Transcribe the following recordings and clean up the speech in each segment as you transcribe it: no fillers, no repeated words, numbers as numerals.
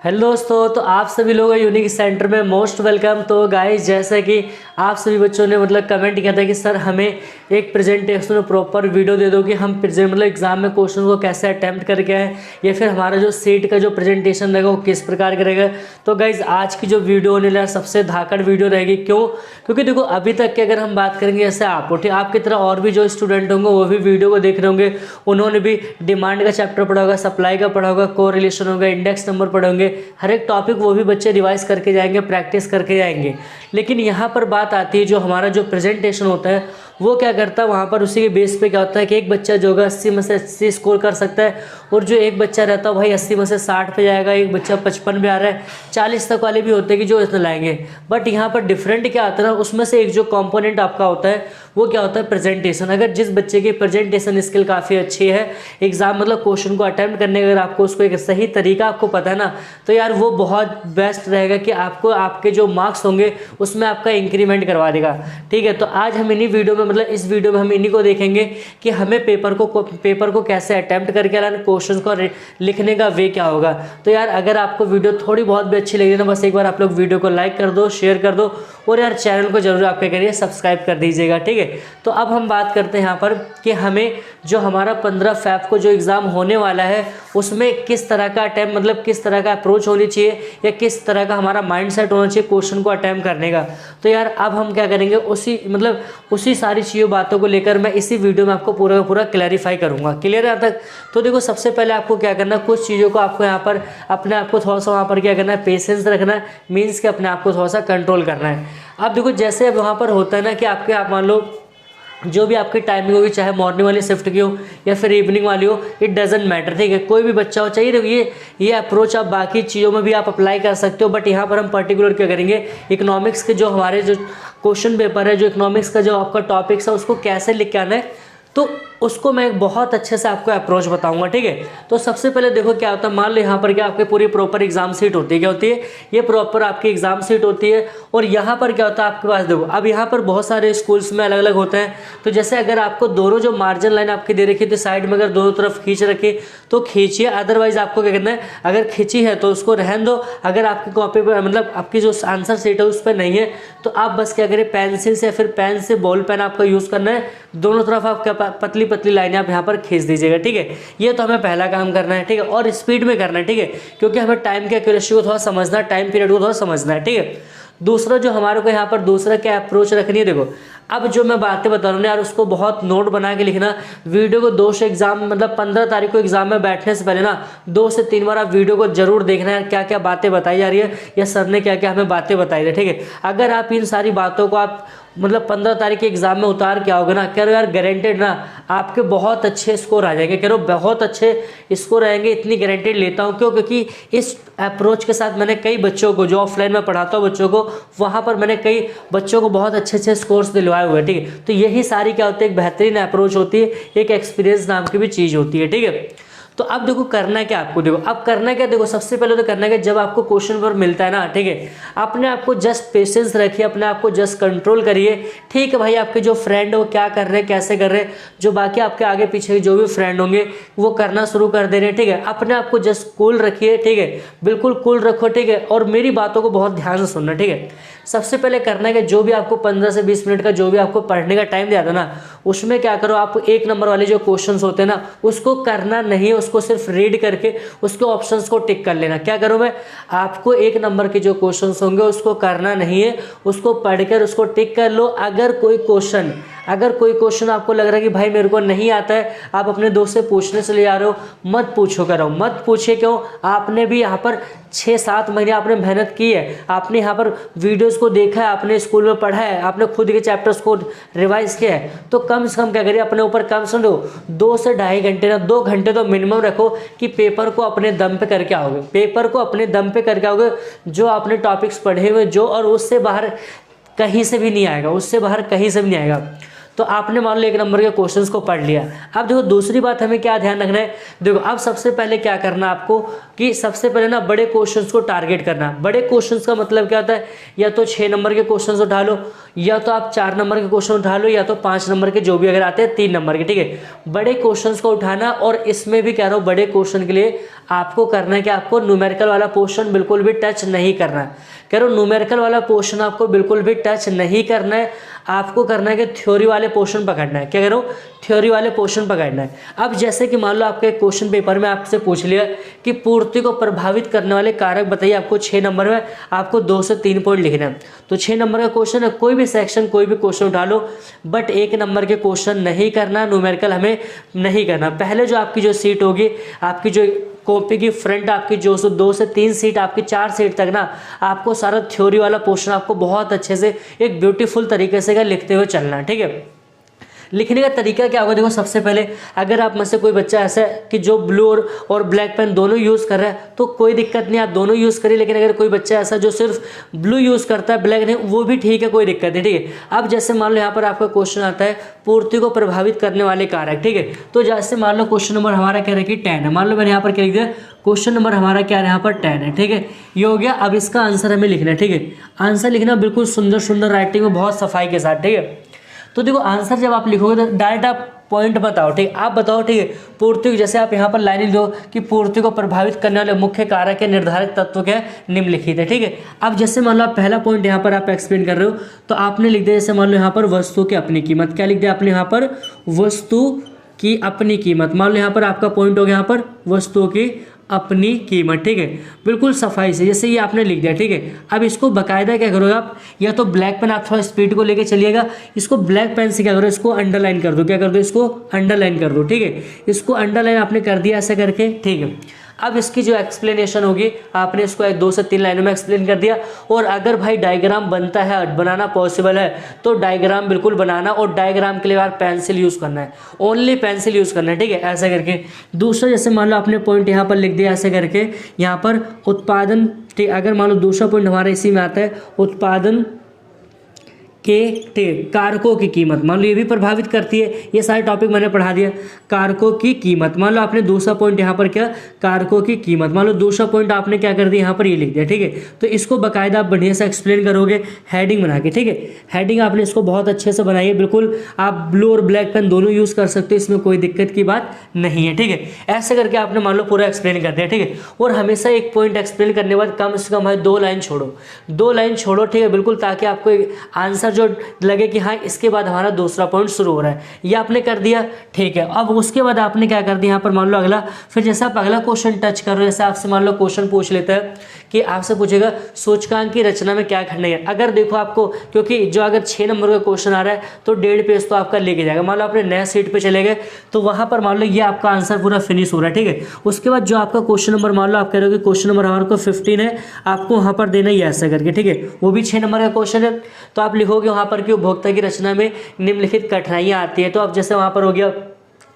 Hello दोस्तों, तो आप सभी लोग यूनिक सेंटर में मोस्ट वेलकम। तो गाइस, जैसा कि आप सभी बच्चों ने कमेंट किया था कि सर हमें एक प्रेजेंटेशन प्रॉपर वीडियो दे दो कि हम एग्जाम में क्वेश्चन को कैसे अटैम्प्ट करके आए, या फिर हमारा जो सीट का जो प्रेजेंटेशन रहेगा वो किस प्रकार का रहेगा। तो गाइस, आज की जो वीडियो होने वाला सबसे धाकड़ वीडियो रहेगी। क्यों? क्योंकि देखो, अभी तक की अगर हम बात करेंगे, जैसे आपकी तरह और भी जो स्टूडेंट होंगे वो भी वीडियो को देख रहे होंगे, उन्होंने भी डिमांड का चैप्टर पढ़ा होगा, सप्लाई का पढ़ा होगा, कोरिलेशन होगा, इंडेक्स नंबर पढ़े होंगे, हर एक टॉपिक वो भी बच्चे रिवाइज करके जाएंगे, प्रैक्टिस करके जाएंगे। लेकिन यहाँ पर बात आती है, जो हमारा जो प्रेजेंटेशन होता है वो क्या करता है, वहाँ पर उसी के बेस पे क्या होता है कि एक बच्चा जो होगा 80 में से 80 स्कोर कर सकता है, और जो एक बच्चा रहता है भाई 80 में से 60 पे जाएगा, एक बच्चा 55 पे आ रहा है, 40 तक वाले भी होते हैं कि जो इतना लाएंगे। बट यहाँ पर डिफरेंट क्या आता है ना, उसमें से एक जो कंपोनेंट आपका होता है वो क्या होता है, प्रेजेंटेशन। अगर जिस बच्चे की प्रेजेंटेशन स्किल काफ़ी अच्छी है, एग्जाम क्वेश्चन को अटैम्प्ट करने का अगर आपको उसको एक सही तरीका आपको पता है ना, तो यार वो बहुत बेस्ट रहेगा कि आपको आपके जो मार्क्स होंगे उसमें आपका इंक्रीमेंट करवा देगा। ठीक है, तो आज हम इन्हीं वीडियो में इस वीडियो में हम इन्हीं को देखेंगे कि हमें पेपर को कैसे अटैम्प्ट करके लाना, क्वेश्चन को लिखने का वे क्या होगा। तो यार, अगर आपको वीडियो थोड़ी बहुत भी अच्छी लगी ना, बस एक बार आप लोग वीडियो को लाइक कर दो, शेयर कर दो, और यार चैनल को जरूर आप क्या करिए, सब्सक्राइब कर दीजिएगा। ठीक है, तो अब हम बात करते हैं यहाँ पर कि हमें जो हमारा 15 फ़रवरी को जो एग्ज़ाम होने वाला है उसमें किस तरह का अटैम्प्ट किस तरह का अप्रोच होनी चाहिए, या किस तरह का हमारा माइंडसेट होना चाहिए क्वेश्चन को अटैम्प्ट करने का। तो यार, अब हम क्या करेंगे, उसी सारी चीज़ों बातों को लेकर मैं इसी वीडियो में आपको पूरा का पूरा क्लैरिफाई करूँगा। क्लियर है यहाँ तक? तो देखो, सबसे पहले आपको क्या करना है, कुछ चीज़ों को आपको यहाँ पर अपने आप को थोड़ा सा वहाँ पर क्या करना है, पेशेंस रखना है, मीन्स कि अपने आप को थोड़ा सा कंट्रोल करना है। अब देखो, जैसे अब वहाँ पर होता है ना कि आप मान लो जो भी आपकी टाइमिंग होगी, चाहे मॉर्निंग वाली शिफ्ट की हो या फिर इवनिंग वाली हो, इट डजेंट मैटर। ठीक है, कोई भी बच्चा हो चाहिए। देखो, ये अप्रोच आप बाकी चीज़ों में भी आप अप्लाई कर सकते हो, बट यहाँ पर हम पर्टिकुलर क्या करेंगे, इकोनॉमिक्स के जो हमारे जो क्वेश्चन पेपर है, जो इकोनॉमिक्स का जो आपका टॉपिक्स है उसको कैसे लिख के आना है, तो उसको मैं एक बहुत अच्छे से आपको अप्रोच बताऊंगा। ठीक है, तो सबसे पहले देखो क्या होता है, मान लो यहाँ पर क्या आपकी पूरी प्रॉपर एग्जाम सीट होती है। क्या होती है? ये प्रॉपर आपकी एग्जाम सीट होती है। और यहाँ पर क्या होता है आपके पास, देखो अब यहाँ पर बहुत सारे स्कूल्स में अलग अलग होते हैं। तो जैसे अगर आपको दोनों जो मार्जिन लाइन आपकी दे रखी है, तो साइड में अगर दोनों तरफ खींच रखी तो खींचिए, अदरवाइज आपको क्या करना है, अगर खींची है तो उसको रहने दो। अगर आपकी कॉपी पर आपकी जो आंसर सीट है उस पर नहीं है, तो आप बस क्या करें, पेंसिल से या फिर पेन से, बॉल पेन आपका यूज़ करना है, दोनों तरफ आप क्या पतली पतली लाइनें आप यहाँ पर खींच दीजिएगा। ठीक है, ये तो हमें पहला काम करना है। ठीक है, और स्पीड में करना है। ठीक है, क्योंकि हमें टाइम के एक्यूरेसी को थोड़ा समझना है, टाइम पीरियड को थोड़ा समझना है। ठीक है, दूसरा जो हमारे को यहाँ पर दूसरा क्या अप्रोच रखनी है, देखो अब जो मैं बातें बता रहा हूँ यार, उसको बहुत नोट बना के लिखना। वीडियो को 2 से एग्जाम 15 तारीख को एग्जाम में बैठने से पहले ना 2 से 3 बार आप वीडियो को जरूर देखना है, क्या क्या बातें बताई जा रही है, या सर ने क्या क्या हमें बातें बताई है। ठीक है, अगर आप इन सारी बातों को आप 15 तारीख के एग्जाम में उतार के आओगे ना, कह रहे हो यार गारंटेड ना आपके बहुत अच्छे स्कोर आ जाएंगे, कह रहे हो बहुत अच्छे स्कोर आएंगे, इतनी गारंटेड लेता हूँ। क्यों? क्योंकि इस अप्रोच के साथ मैंने कई बच्चों को, जो ऑफलाइन में पढ़ाता हूँ बच्चों को, वहाँ पर मैंने कई बच्चों को बहुत अच्छे अच्छे स्कोर्स दिलवाए हुए। ठीक है, तो यही सारी क्या होती है, एक बेहतरीन अप्रोच होती है, एक एक्सपीरियंस नाम की भी चीज़ होती है। ठीक है, तो अब देखो करना क्या आपको, देखो अब करना क्या, देखो सबसे पहले तो करना क्या, जब आपको क्वेश्चन पर मिलता है ना, ठीक है, अपने आप को जस्ट पेशेंस रखिए, अपने आप को जस्ट कंट्रोल करिए। ठीक है भाई, आपके जो फ्रेंड है वो क्या कर रहे हैं, कैसे कर रहे हैं, जो बाकी आपके आगे पीछे जो भी फ्रेंड होंगे वो करना शुरू कर दे रहे हैं। ठीक है, अपने आप को जस्ट कूल रखिए। ठीक है, बिल्कुल कूल रखो। ठीक है, और मेरी बातों को बहुत ध्यान से सुनना। ठीक है, सबसे पहले करना है कि जो भी आपको 15 से 20 मिनट का जो भी आपको पढ़ने का टाइम दिया था ना, उसमें क्या करो, आप 1 नंबर वाले जो क्वेश्चंस होते हैं ना उसको करना नहीं है, उसको सिर्फ रीड करके उसके ऑप्शंस को टिक कर लेना। क्या करूँ मैं, आपको 1 नंबर के जो क्वेश्चंस होंगे उसको करना नहीं है, उसको पढ़कर उसको टिक कर लो। अगर कोई क्वेश्चन आपको लग रहा है कि भाई मेरे को नहीं आता है, आप अपने दोस्त से पूछने चले जा रहे हो, मत पूछो, करो मत पूछिए। क्यों? आपने भी यहाँ पर 6-7 महीने आपने मेहनत की है, आपने यहाँ पर वीडियोस को देखा है, आपने स्कूल में पढ़ा है, आपने खुद के चैप्टर्स को रिवाइज किया है, तो कम से कम क्या करिए, अपने ऊपर कम से कम 2 से ढाई घंटे ना 2 घंटे तो मिनिमम रखो कि पेपर को अपने दम पे करके आओगे, पेपर को अपने दम पे करके आओगे, जो आपने टॉपिक्स पढ़े हुए जो, और उससे बाहर कहीं से भी नहीं आएगा, उससे बाहर कहीं से भी नहीं आएगा। तो आपने मान लो 1 नंबर के क्वेश्चंस को पढ़ लिया। अब देखो दूसरी बात हमें क्या ध्यान रखना है, देखो अब सबसे पहले क्या करना आपको कि सबसे पहले ना बड़े क्वेश्चंस को टारगेट करना। बड़े क्वेश्चंस का मतलब क्या होता है, या तो 6 नंबर के क्वेश्चंस उठा लो, या तो आप 4 नंबर के क्वेश्चन उठा लो, या तो 5 नंबर के जो भी अगर आते हैं 3 नंबर के। ठीक है, बड़े क्वेश्चंस को उठाना। और इसमें भी कह रहा हूँ बड़े क्वेश्चन के लिए आपको करना है कि आपको न्यूमेरिकल वाला पोर्शन बिल्कुल भी टच नहीं करना है। कह रहा हूँ न्यूमेरिकल वाला पोर्शन आपको बिल्कुल भी टच नहीं करना है, आपको करना है कि थ्योरी वाले पोर्शन पकड़ना है। क्या कह रहा हूँ, थ्योरी वाले पोर्शन पकड़ना है। अब जैसे कि मान लो आपके एक क्वेश्चन पेपर में आपसे पूछ लिया कि पूर्ति को प्रभावित करने वाले कारक बताइए, आपको 6 नंबर में आपको 2 से 3 पॉइंट लिखना है। तो 6 नंबर का क्वेश्चन है, कोई भी सेक्शन कोई भी क्वेश्चन उठा लो, बट 1 नंबर के क्वेश्चन नहीं करना, न्यूमेरिकल हमें नहीं करना। पहले जो आपकी जो सीट होगी, आपकी जो कॉपी की फ्रंट आपकी जो 2 से 3 सीट, आपकी 4 सीट तक ना आपको सारा थ्योरी वाला पोर्शन आपको बहुत अच्छे से एक ब्यूटीफुल तरीके से लिखते हुए चलना है। ठीक है, लिखने का तरीका क्या होगा, देखो सबसे पहले अगर आप में से कोई बच्चा ऐसा है कि जो ब्लू और ब्लैक पेन दोनों यूज़ कर रहा है तो कोई दिक्कत नहीं, आप दोनों यूज़ करिए। लेकिन अगर कोई बच्चा ऐसा जो सिर्फ ब्लू यूज़ करता है, ब्लैक नहीं, वो भी ठीक है, कोई दिक्कत नहीं। ठीक है, अब जैसे मान लो यहाँ पर आपका क्वेश्चन आता है पूर्ति को प्रभावित करने वाले कारक। ठीक है, तो जैसे मान लो क्वेश्चन नंबर हमारा क्या है कि 10 है, मान लो मैंने यहाँ पर क्या लिख दिया, क्वेश्चन नंबर हमारा क्या है यहाँ पर 10 है। ठीक है, ये हो गया। अब इसका आंसर हमें लिखना है। ठीक है, आंसर लिखना बिल्कुल सुंदर सुंदर राइटिंग में, बहुत सफाई के साथ। ठीक है, तो देखो आंसर जब आप लिखोगे तो डायरेक्ट आप पॉइंट बताओ। ठीक, आप बताओ। ठीक है, पूर्ति, जैसे आप यहाँ पर लाइन लिख दो कि पूर्ति को प्रभावित करने वाले मुख्य कारक के निर्धारित तत्व के निम्नलिखित है। ठीक है, अब जैसे मान लो आप पहला पॉइंट यहाँ पर आप एक्सप्लेन कर रहे हो तो आपने लिख दिया, जैसे मान लो यहाँ पर वस्तु की अपनी कीमत। क्या लिख दिया आपने यहाँ पर, वस्तु की अपनी कीमत। मान लो यहाँ पर आपका पॉइंट हो गया यहाँ पर वस्तुओं की अपनी कीमत। ठीक है, बिल्कुल सफाई से जैसे ये आपने लिख दिया। ठीक है, अब इसको बाकायदा क्या करोगे आप, या तो ब्लैक पेन आप थोड़ा स्पीड को लेके चलिएगा, इसको ब्लैक पेन से क्या करो, इसको अंडरलाइन कर दो। क्या कर दो, इसको अंडरलाइन कर दो। ठीक है, इसको अंडरलाइन आपने कर दिया ऐसे करके। ठीक है, अब इसकी जो एक्सप्लेनेशन होगी आपने इसको 2 से 3 लाइनों में एक्सप्लेन कर दिया। और अगर भाई डायग्राम बनता है, बनाना पॉसिबल है तो डायग्राम बिल्कुल बनाना, और डायग्राम के लिए यार पेंसिल यूज़ करना है, ओनली पेंसिल यूज़ करना है। ठीक है, ऐसा करके। दूसरा जैसे मान लो आपने पॉइंट यहाँ पर लिख दिया ऐसे करके, यहाँ पर उत्पादन। ठीक, अगर मान लो दूसरा पॉइंट हमारा इसी में आता है, उत्पादन के कारकों की कीमत। मान लो ये भी प्रभावित करती है, ये सारे टॉपिक मैंने पढ़ा दिया। कारकों की कीमत, मान लो आपने दूसरा पॉइंट यहाँ पर क्या, कारकों की कीमत। मान लो दूसरा पॉइंट आपने क्या कर दिया, यहाँ पर ये लिख दिया। ठीक है, तो इसको बाकायदा आप बढ़िया से एक्सप्लेन करोगे हेडिंग बना के। ठीक है, हेडिंग आपने इसको बहुत अच्छे से बनाई है, बिल्कुल आप ब्लू और ब्लैक पेन दोनों यूज़ कर सकते हो, इसमें कोई दिक्कत की बात नहीं है। ठीक है, ऐसे करके आपने मान लो पूरा एक्सप्लेन कर दिया। ठीक है, और हमेशा एक पॉइंट एक्सप्लेन करने के बाद कम से कम 2 लाइन छोड़ो, 2 लाइन छोड़ो। ठीक है, बिल्कुल, ताकि आपको आंसर जो लगे कि हाँ इसके बाद हमारा दूसरा पॉइंट शुरू हो रहा है। ये आपने कर दिया। ठीक है, अब उसके बाद आपने क्या कर दिया यहाँ पर, मान लो अगला, फिर जैसे आप अगला क्वेश्चन टच कर रहे हो, जैसे आपसे मान लो क्वेश्चन पूछ लेता है कि आपसे पूछेगा सूचकांक की रचना में क्या करना है। अगर देखो आपको, क्योंकि जो अगर 6 नंबर का क्वेश्चन आ रहा है तो 1.5 पेज तो आपका लेके जाएगा। मान लो आपने नया सीट पे चले गए तो वहाँ पर मान लो ये आपका आंसर पूरा फिनिश हो रहा है। ठीक है, उसके बाद जो आपका क्वेश्चन नंबर, मान लो आप कह रहे हो कि क्वेश्चन नंबर हमारे को 15 है, आपको वहाँ पर देना ही ऐसा करके। ठीक है, वो भी 6 नंबर का क्वेश्चन है, तो आप लिखोगे वहाँ पर कि उपभोक्ता की रचना में निम्नलिखित कठिनाइयाँ आती है। तो अब जैसे वहाँ पर हो गया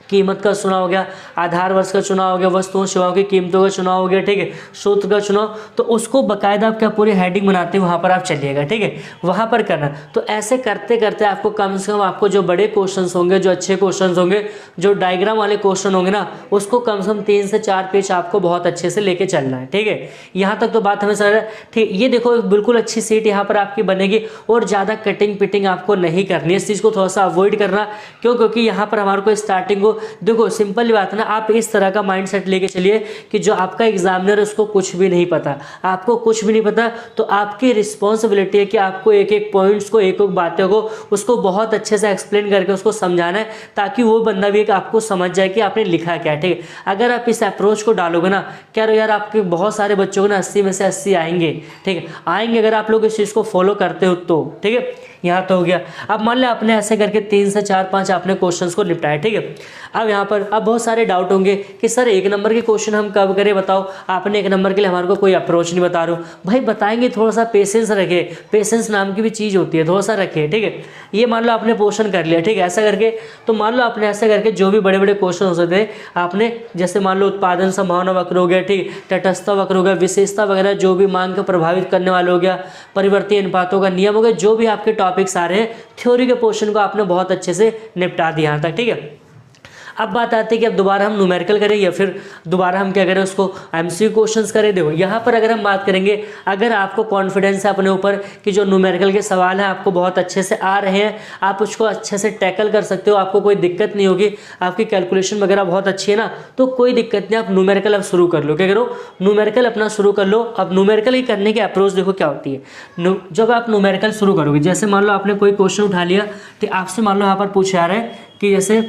कीमत का चुनाव हो गया, आधार वर्ष का चुनाव हो गया, वस्तुओं सेवाओं की कीमतों का चुनाव हो गया। ठीक है, सूत्र का चुनाव, तो उसको बाकायदा आप क्या पूरी हेडिंग बनाते हैं वहाँ पर आप चलिएगा। ठीक है, वहाँ पर करना। तो ऐसे करते करते आपको कम से कम आपको जो बड़े क्वेश्चंस होंगे, जो अच्छे क्वेश्चंस होंगे, जो डायग्राम वाले क्वेश्चन होंगे ना, उसको कम से कम 3 से 4 पेज आपको बहुत अच्छे से लेके चलना है। ठीक है, यहाँ तक तो बात हमें समझ रहा है। ठीक, ये देखो बिल्कुल अच्छी सीट यहाँ पर आपकी बनेगी, और ज़्यादा कटिंग पिटिंग आपको नहीं करनी है, इस चीज़ को थोड़ा सा अवॉइड करना। क्यों? क्योंकि यहाँ पर हमारे को स्टार्टिंग को, देखो सिंपल बात है ना, आप इस तरह का माइंडसेट लेके चलिए कि जो आपका एग्जामिनर है उसको कुछ भी नहीं पता, आपको कुछ भी नहीं पता, तो आपकी रिस्पॉन्सिबिलिटी है कि आपको एक एक पॉइंट्स को, एक एक बातों को, उसको बहुत अच्छे से एक्सप्लेन करके उसको समझाना है, ताकि वो बंदा भी एक आपको समझ जाए कि आपने लिखा क्या। ठीक है, अगर आप इस अप्रोच को डालोगे ना, क्या यार आपके बहुत सारे बच्चों को ना 80 में से 80 आएंगे। ठीक है, आएंगे अगर आप लोग इस चीज़ को फॉलो करते हो तो। ठीक है, यहाँ तो हो गया। अब मान लें आपने ऐसे करके 3 से 4-5 आपने क्वेश्चंस को निपटाया। ठीक है, अब यहाँ पर अब बहुत सारे डाउट होंगे कि सर 1 नंबर के क्वेश्चन हम कब करें, बताओ। आपने 1 नंबर के लिए हमारे को कोई अप्रोच नहीं बता रहे हो, भाई बताएंगे, थोड़ा सा पेशेंस रखे, पेशेंस नाम की भी चीज़ होती है, थोड़ा सा रखे। ठीक है, ये मान लो आपने पोर्शन कर लिया। ठीक है, ऐसा करके, तो मान लो आपने ऐसा करके जो भी बड़े बड़े क्वेश्चन हो सकते हैं आपने, जैसे मान लो उत्पादन संभावना वक्र हो गया, ठीक, तटस्थता वक्र हो गया, विशेषता वगैरह, जो भी मांग को प्रभावित करने वाला हो गया, परिवर्ती अनुपातों का नियम हो गया, जो भी आपके टॉपिक्स आ रहे हैं, थ्योरी के पोर्शन को आपने बहुत अच्छे से निपटा दिया यहाँ तक। ठीक है, अब बात आती है कि अब दोबारा हम न्यूमेरिकल करें या फिर दोबारा हम क्या करें, उसको एमसीक्यू क्वेश्चंस करें। देखो यहाँ पर अगर हम बात करेंगे, अगर आपको कॉन्फिडेंस है अपने ऊपर कि जो न्यूमेरिकल के सवाल हैं आपको बहुत अच्छे से आ रहे हैं, आप उसको अच्छे से टैकल कर सकते हो, आपको कोई दिक्कत नहीं होगी, आपकी कैलकुलेशन वगैरह बहुत अच्छी है ना, तो कोई दिक्कत नहीं, आप न्यूमेरिकल अब शुरू कर लो। क्या करो, न्यूमेरिकल अपना शुरू कर लो। अब न्यूमेरिकल ही करने की अप्रोच देखो क्या होती है। जब आप न्यूमेरिकल शुरू करोगे, जैसे मान लो आपने कोई क्वेश्चन उठा लिया, तो आपसे मान लो यहाँ पर पूछा जा रहा है कि जैसे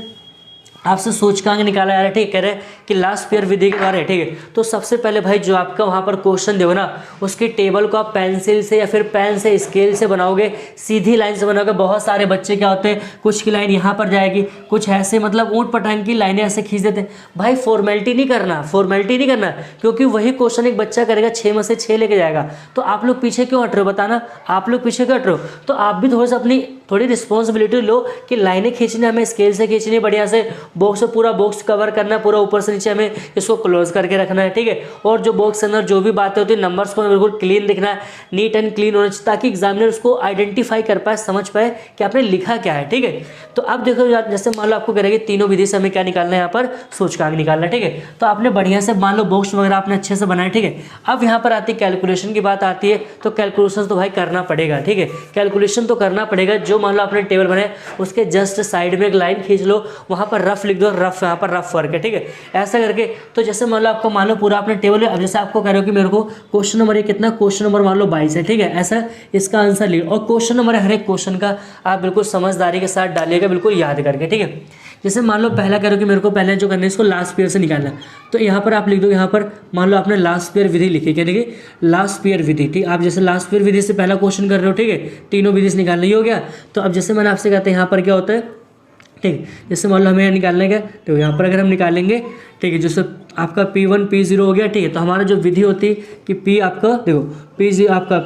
आपसे सूचकांक निकाला जा रहा है, ठीक है, कह रहे हैं कि लास्ट पेयर विधि के बारे में, ठीक है। तो सबसे पहले भाई जो आपका वहाँ पर क्वेश्चन देखो ना, उसकी टेबल को आप पेंसिल से या फिर पेन से स्केल से बनाओगे, सीधी लाइन से बनाओगे। बहुत सारे बच्चे क्या होते हैं, कुछ की लाइन यहाँ पर जाएगी, कुछ ऐसे मतलब ऊँट पटांग की लाइनें ऐसे खींच देते हैं। भाई फॉर्मेलिटी नहीं करना, फॉर्मेलिटी नहीं करना, क्योंकि वही क्वेश्चन एक बच्चा करेगा 6 में से 6 लेके जाएगा। तो आप लोग पीछे क्यों हट रहे हो, बताना, आप लोग पीछे क्यों हट रहे हो? तो आप भी थोड़ा सा अपनी थोड़ी रिस्पॉन्सिबिलिटी लो कि लाइनें खींचनी हमें स्केल से खींचनी, बढ़िया से बॉक्स पूरा बॉक्स कवर करना है, पूरा ऊपर से नीचे हमें इसको क्लोज करके रखना है, ठीक है। और जो बॉक्स के अंदर जो भी बातें होती है, नंबर्स को बिल्कुल क्लीन दिखना है, नीट एंड क्लीन होना चाहिए, ताकि एग्जामिनर उसको आइडेंटिफाई कर पाए, समझ पाए कि आपने लिखा क्या है, ठीक है। तो अब देखो यार, जैसे मान लो आपको करेंगे तीनों विधि से हमें क्या निकालना है, यहाँ पर सूचकांक निकालना है, ठीक है। तो आपने बढ़िया से मान लो बॉक्स वगैरह आपने अच्छे से बनाया, ठीक है। अब यहाँ पर आती है कैलकुलेशन की बात आती है, तो कैलकुलेशन तो भाई करना पड़ेगा, ठीक है, कैलकुलेशन तो करना पड़ेगा। जो मान लो आपने टेबल बनाया, उसके जस्ट साइड में एक लाइन खींच लो, वहाँ पर रफ लिख दो, रफ, यहाँ पर रफ वर्क है, ठीक है, ऐसा करके। तो जैसे मान लो आपको मान लो पूरा आपने टेबल, अब जैसे आपको कह रहे हो कि मेरे को क्वेश्चन नंबर ये कितना, क्वेश्चन नंबर मान लो 22 है, ठीक है, ऐसा इसका आंसर लिखो। और क्वेश्चन नंबर हर एक क्वेश्चन का आप बिल्कुल समझदारी के साथ डालिएगा, बिल्कुल याद करके, ठीक है। जैसे मान लो पहला कह रहे हो कि मेरे को पहले जो करना है इसको लास्ट पेयर से निकालना है, तो यहाँ पर आप लिख दो, यहाँ पर मान लो आपने लास्ट पेयर विधि लिखी, क्या देखिए लास्ट पेयर विधि, ठीक। आप जैसे लास्ट पेयर विधि से पहला क्वेश्चन कर रहे हो, ठीक है, तीनों विधि से निकालना ही हो गया। तो अब जैसे मैंने आपसे कहते हैं यहाँ पर क्या होता है, ठीक, जैसे मान लो हमें यहाँ निकालना है, तो यहाँ पर अगर हम निकालेंगे, ठीक है, जैसे आपका P1 P0 हो गया, ठीक है। तो हमारा जो विधि होती है कि P आपका देखो P0 आपका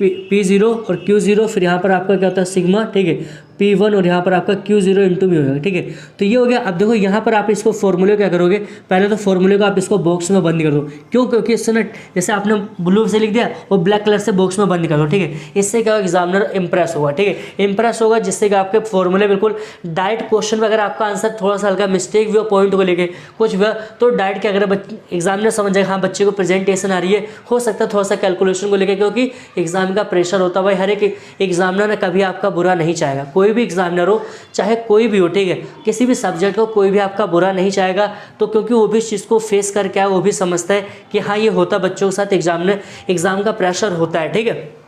P0 और Q0, फिर यहाँ पर आपका क्या होता है सिग्मा, ठीक है, P1 और यहाँ पर आपका Q0 इंटू में होगा, ठीक है। तो ये हो गया। अब देखो यहाँ पर आप इसको फॉर्मूले क्या करोगे, पहले तो फॉर्मूले को आप इसको बॉक्स में बंद कर दो। क्यों? क्योंकि इससे ना जैसे आपने ब्लू से लिख दिया और ब्लैक कलर से बॉक्स में बंद कर दो, ठीक है। इससे क्या होगा, एग्जामिनर इंप्रेस होगा, ठीक है, इंप्रेस होगा, जिससे कि आपके फॉर्मूले बिल्कुल डायरेक्ट क्वेश्चन में अगर आपका आंसर थोड़ा सा हल्का मिस्टेक भी हो, पॉइंट को लेके कुछ भी, तो डायरेक्ट क्या करें, एग्जामिनर समझ जाएगा हाँ बच्चे को प्रेजेंटेशन आ रही है, हो सकता है थोड़ा सा कैलकुलेशन को लेकर, क्योंकि एग्जाम का प्रेशर होता है भाई। हर एक एग्जामिनर ने कभी आपका बुरा नहीं चाहेगा, कोई भी एग्जामिनर हो, चाहे कोई भी हो, ठीक है, किसी भी सब्जेक्ट को कोई भी आपका बुरा नहीं चाहेगा। तो क्योंकि वो भी इस चीज़ को फेस करके आया, वो भी समझता है कि हाँ ये होता बच्चों के साथ, एग्जाम का प्रेशर होता है, ठीक है।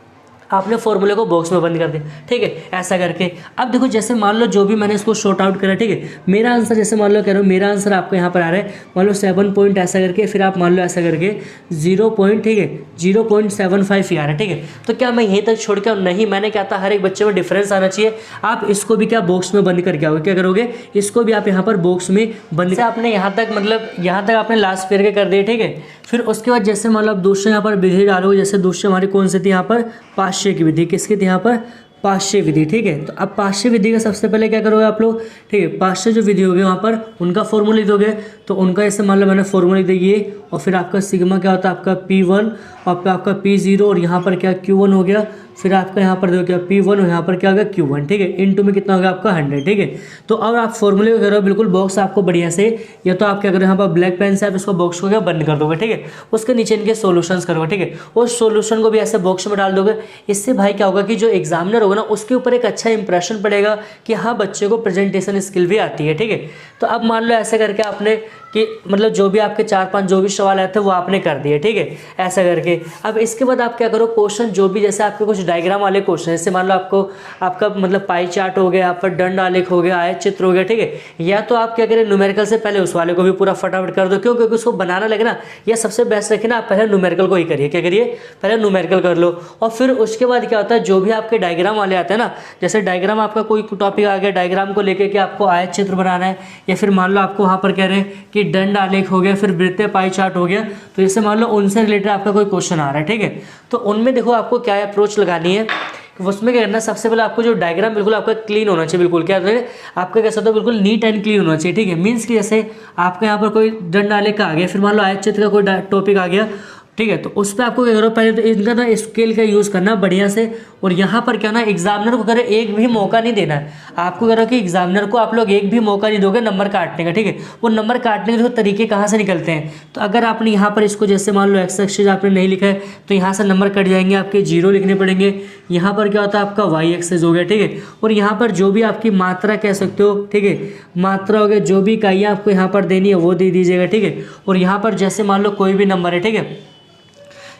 आपने फॉर्मूले को बॉक्स में बंद कर दिया, ठीक है, ऐसा करके। अब देखो जैसे मान लो जो भी मैंने इसको शॉर्ट आउट करा, ठीक है, मेरा आंसर जैसे मान लो कह रहे हो, मेरा आंसर आपको यहाँ पर आ रहा है मान लो 7 पॉइंट ऐसा करके, फिर आप मान लो ऐसा करके 0 पॉइंट, ठीक है, 0.75 ही आ रहा है, ठीक है। तो क्या मैं यहीं तक छोड़ के नहीं, मैंने क्या था, हर एक बच्चे में डिफरेंस आना चाहिए। आप इसको भी क्या बॉक्स में बंद करके आओगे, क्या करोगे, इसको भी आप यहाँ पर बॉक्स में बंद, आपने यहाँ तक मतलब यहाँ तक आपने लास्ट पेयर के कर दिए, ठीक है। फिर उसके बाद जैसे मान लो आप दूसरे यहाँ पर विधि डालोगे, जैसे दूसरी हमारी कौन सी थी यहाँ पर, पाश्चय की विधि, किसकी थी यहाँ पर, पाश्चय विधि, ठीक है। तो अब पाश्चय विधि का सबसे पहले क्या करोगे आप लोग, ठीक है, पाश्चय जो विधि होगी वहाँ पर उनका फॉर्मूला लिख दोगे। तो उनका जैसे मान लो मैंने फॉर्मूला लिख दिए, और फिर आपका सिग्मा क्या होता है, आपका P1 और आपका P0 और यहाँ पर क्या Q1 हो गया, फिर आपका यहाँ पर देखो क्या P1 और यहाँ पर क्या होगा Q1, ठीक है, इनटू में कितना होगा आपका 100, ठीक है। तो अब आप फॉर्मूले को करो बिल्कुल बॉक्स आपको बढ़िया से, या तो आप क्या करो यहाँ पर ब्लैक पेन से आप इसको बॉक्स को क्या बंद कर दोगे, ठीक है। उसके नीचे इनके सॉल्यूशंस करोगे, ठीक है, उस सॉल्यूशन को भी ऐसे बॉक्स में डाल दोगे। इससे भाई क्या होगा कि जो एग्जामिनर होगा ना, उसके ऊपर एक अच्छा इंप्रेशन पड़ेगा कि हाँ बच्चे को प्रेजेंटेशन स्किल भी आती है, ठीक है। तो अब मान लो ऐसे करके आपने कि मतलब जो भी आपके 4-5 जो भी सवाल आए थे वो आपने कर दिए, ठीक है, ऐसा करके। अब इसके बाद आप क्या करो, क्वेश्चन जो भी जैसे आपके कुछ डायग्राम वाले क्वेश्चन, जैसे मान लो आपका मतलब पाई चार्ट हो गया, आपका दंड आलेख हो गया, आयत चित्र हो गया, ठीक है, या तो आप क्या करें, न्यूमेरिकल से पहले उस वाले को भी पूरा फटाफट कर दो। क्यों? क्योंकि उसको बनाना लगे ना, या सबसे बेस्ट रखे ना, आप पहले न्यूमेरिकल को ही करिए, क्या करिए, पहले न्यूमेरिकल कर लो। और फिर उसके बाद क्या होता है, जो भी आपके डायग्राम वाले आते हैं ना, जैसे डायग्राम आपका कोई टॉपिक आ गया, डायग्राम को लेकर के आपको आयत चित्र बनाना है, या फिर मान लो आपको वहाँ पर कह रहे हैं कि दंड आलेख हो गया, फिर वृत्तीय पाई चार्ट हो गया, तो जैसे मान लो उनसे रिलेटेड आपका कोई क्वेश्चन आ रहा है, ठीक है। तो उनमें देखो आपको क्या अप्रोच लगानी है, उसमें क्या करना, सबसे पहले आपको जो डायग्राम बिल्कुल आपका क्लीन होना चाहिए, बिल्कुल क्या है आपका कैसा होता है, बिल्कुल नीट एंड क्लीन होना चाहिए, ठीक है। मीन्स कि जैसे आपका यहाँ पर कोई दंड आलेख का आ गया, फिर मान लो आयत चित्र का कोई टॉपिक आ गया, ठीक है। तो उस पर आपको क्या करो, पहले तो इनका ना स्केल का यूज़ करना बढ़िया से। और यहाँ पर क्या ना, एग्जामिनर को करो एक भी मौका नहीं देना है आपको। करो कि एग्जामिनर को आप लोग एक भी मौका नहीं दोगे नंबर काटने का, ठीक है। वो नंबर काटने के तरीके कहाँ से निकलते हैं, तो अगर आपने यहाँ पर इसको जैसे मान लो एक्स एक्सिस आपने नहीं लिखा है तो यहाँ से नंबर कट जाएंगे, आपके 0 लिखने पड़ेंगे। यहाँ पर क्या होता है, आपका वाई एक्सिस हो गया, ठीक है। और यहाँ पर जो भी आपकी मात्रा कह सकते हो, ठीक है, मात्रा हो गया, जो भी इकाइयाँ आपको यहाँ पर देनी है वो दे दीजिएगा, ठीक है। और यहाँ पर जैसे मान लो कोई भी नंबर है, ठीक है,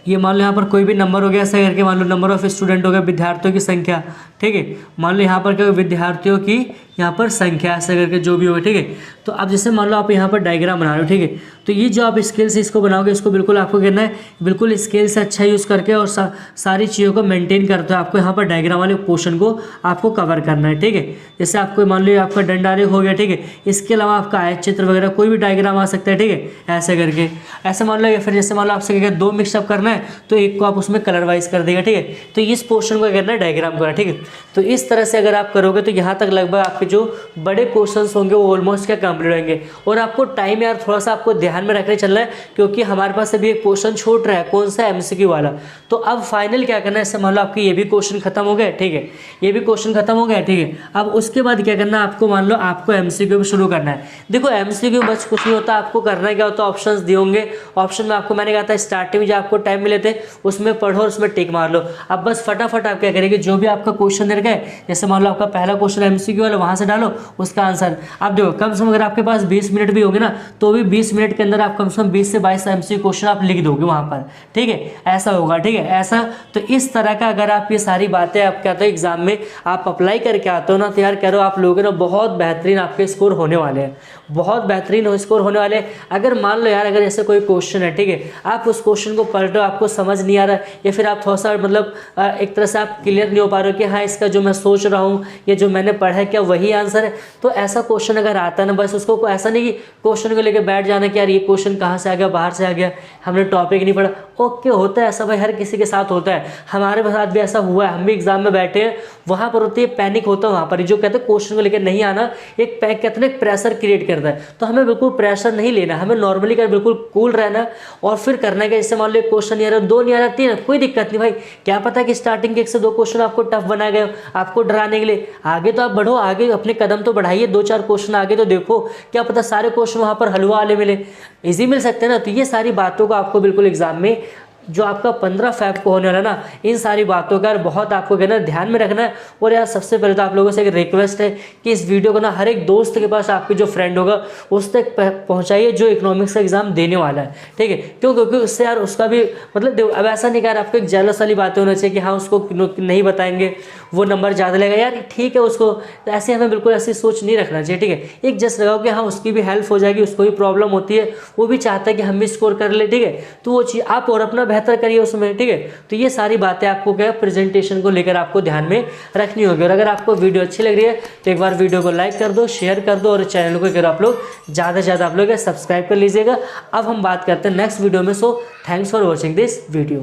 ये मान लो यहाँ पर कोई भी नंबर हो गया, ऐसा करके मान लो नंबर ऑफ स्टूडेंट हो गया, विद्यार्थियों की संख्या, ठीक है। मान लो यहाँ पर क्या, विद्यार्थियों की यहाँ पर संख्या, ऐसा करके जो भी होगा, ठीक है। तो अब जैसे मान लो आप यहाँ पर डायग्राम बना रहे हो, ठीक है। तो ये जो आप स्केल से इसको बनाओगे, इसको बिल्कुल आपको करना है बिल्कुल स्केल से अच्छा यूज़ करके और सारी चीज़ों को मेंटेन करते हो आपको यहाँ पर डायग्राम वाले पोर्शन को आपको कवर करना है, ठीक है। जैसे आपको मान लो आपका डंडा आरेख हो गया, ठीक है। इसके अलावा आपका आयत चित्र वगैरह कोई भी डायग्राम आ सकता है, ठीक है, ऐसे करके। ऐसे मान लो, या फिर जैसे मान लो आपसे दो मिक्सअप करना है तो एक को आप उसमें कलर वाइज कर देगा, ठीक है। तो इस पोर्शन को करना है डायग्राम करना, ठीक है। तो इस तरह से अगर आप करोगे तो यहाँ तक लगभग आपके जो बड़े क्वेश्चंस होंगे वो ऑलमोस्ट क्या कंप्लीट होंगे। और आपको टाइम यार थोड़ा सा आपको ध्यान में रखने चलना है, क्योंकि हमारे पास अभी एक क्वेश्चन छूट रहा है, कौन सा, एमसीक्यू वाला। तो अब फाइनल क्या करना है, इससे मान लो आपके ये भी क्वेश्चन खत्म हो गए, ठीक है, ये भी क्वेश्चन खत्म हो गया, ठीक है। अब उसके बाद क्या करना है आपको, मान लो आपको एमसीक्यू भी शुरू करना है। देखो एमसीक्यू बस कुछ नहीं होता, आपको करना क्या होता है, ऑप्शंस दिए होंगे, ऑप्शन में आपको मैंने कहा था स्टार्टिंग में जो आपको टाइम मिले थे उसमें पढ़ो और उसमें टिक मार लो। अब बस फटाफट आप क्या करेंगे, जो भी आपका क्वेश्चन दे रखा है, जैसे मान लो आपका पहला क्वेश्चन एमसीक्यू वाला, वहां से डालो उसका आंसर। अब देखो कम से कम अगर आपके पास 20 मिनट भी होंगे ना, तो भी 20 मिनट के अंदर आप कम से कम 20 से 22 एमसीक्यू क्वेश्चन आप लिख दोगे वहां पर, ठीक है, ऐसा होगा, ठीक है, ऐसा। तो इस तरह का अगर आप ये सारी बातें आप क्या तो एग्जाम में आप अप्लाई करके आते हो ना, तो यार कह रहे हो आप लोगों ने बहुत बेहतरीन आपके स्कोर होने वाले हैं, बहुत बेहतरीन स्कोर होने वाले हैं। अगर मान लो यार, अगर ऐसे कोई क्वेश्चन है, ठीक है, आप उस क्वेश्चन को पढ़ रहे हो, आपको समझ नहीं आ रहा, या फिर आप थोड़ा सा मतलब एक तरह से आप क्लियर नहीं हो पा रहे हो कि हाँ इसका जो मैं सोच रहा हूँ, ये जो मैंने पढ़ा है क्या वही आंसर है, तो ऐसा क्वेश्चन अगर आता है ना, बस उसको ऐसा नहीं कि क्वेश्चन को लेकर बैठ जाना कि यार ये क्वेश्चन कहाँ से आ गया, बाहर से आ गया, हमने टॉपिक नहीं पढ़ा। ओके, होता है ऐसा भाई, हर किसी के साथ होता है, हमारे साथ भी ऐसा हुआ है, हम भी एग्जाम में बैठे हैं, वहाँ पर होती है पैनिक होता है, वहाँ पर जो कहते हैं क्वेश्चन को लेकर नहीं आना एक कहते हैं प्रेशर क्रिएट करता है। तो हमें बिल्कुल प्रेशर नहीं लेना, हमें नॉर्मली कर बिल्कुल कूल रहना और फिर करना है कि जैसे मान लो क्वेश्चन नहीं आ रहा, 2 नहीं आ रहा, 3, कोई दिक्कत नहीं भाई। क्या पता कि स्टार्टिंग के 1 से 2 क्वेश्चन आपको टफ बनाए गए आपको डराने के लिए, आगे तो आप बढ़ो, आगे अपने कदम तो बढ़ाइए, 2-4 क्वेश्चन आगे तो देखो, क्या पता सारे क्वेश्चन वहाँ पर हलवा वाले मिले, इजी मिल सकते हैं ना। तो ये सारी बातों को आपको बिल्कुल एग्जाम में जो आपका 15 फ़रवरी को होने वाला ना, इन सारी बातों का बहुत आपको कहना ध्यान में रखना है। और यार सबसे पहले तो आप लोगों से एक रिक्वेस्ट है कि इस वीडियो को ना हर एक दोस्त के पास आपके जो फ्रेंड होगा उस तक पहुंचाइए जो इकोनॉमिक्स का एग्जाम देने वाला है, ठीक है। क्यों, क्योंकि उससे यार उसका भी मतलब अब ऐसा नहीं कर आपको एक जेलस वाली बातें होना चाहिए कि हाँ उसको नहीं बताएंगे वो नंबर ज़्यादा लेगा, यार ठीक है उसको, ऐसे हमें बिल्कुल ऐसी सोच नहीं रखना चाहिए, ठीक है। एक जस्ट लगाओ कि हाँ उसकी भी हेल्प हो जाएगी, उसको भी प्रॉब्लम होती है, वो भी चाहता है कि हम भी स्कोर कर ले, ठीक है। तो वो चीज़ आप और अपना बेहतर करिए उसमें, ठीक है। तो ये सारी बातें आपको क्या प्रेजेंटेशन को लेकर आपको ध्यान में रखनी होगी। और अगर आपको वीडियो अच्छी लग रही है तो एक बार वीडियो को लाइक कर दो, शेयर कर दो और चैनल को अगर आप लोग ज़्यादा से ज़्यादा आप लोग सब्सक्राइब कर लीजिएगा। अब हम बात करते हैं नेक्स्ट वीडियो में। So thanks for watching this video.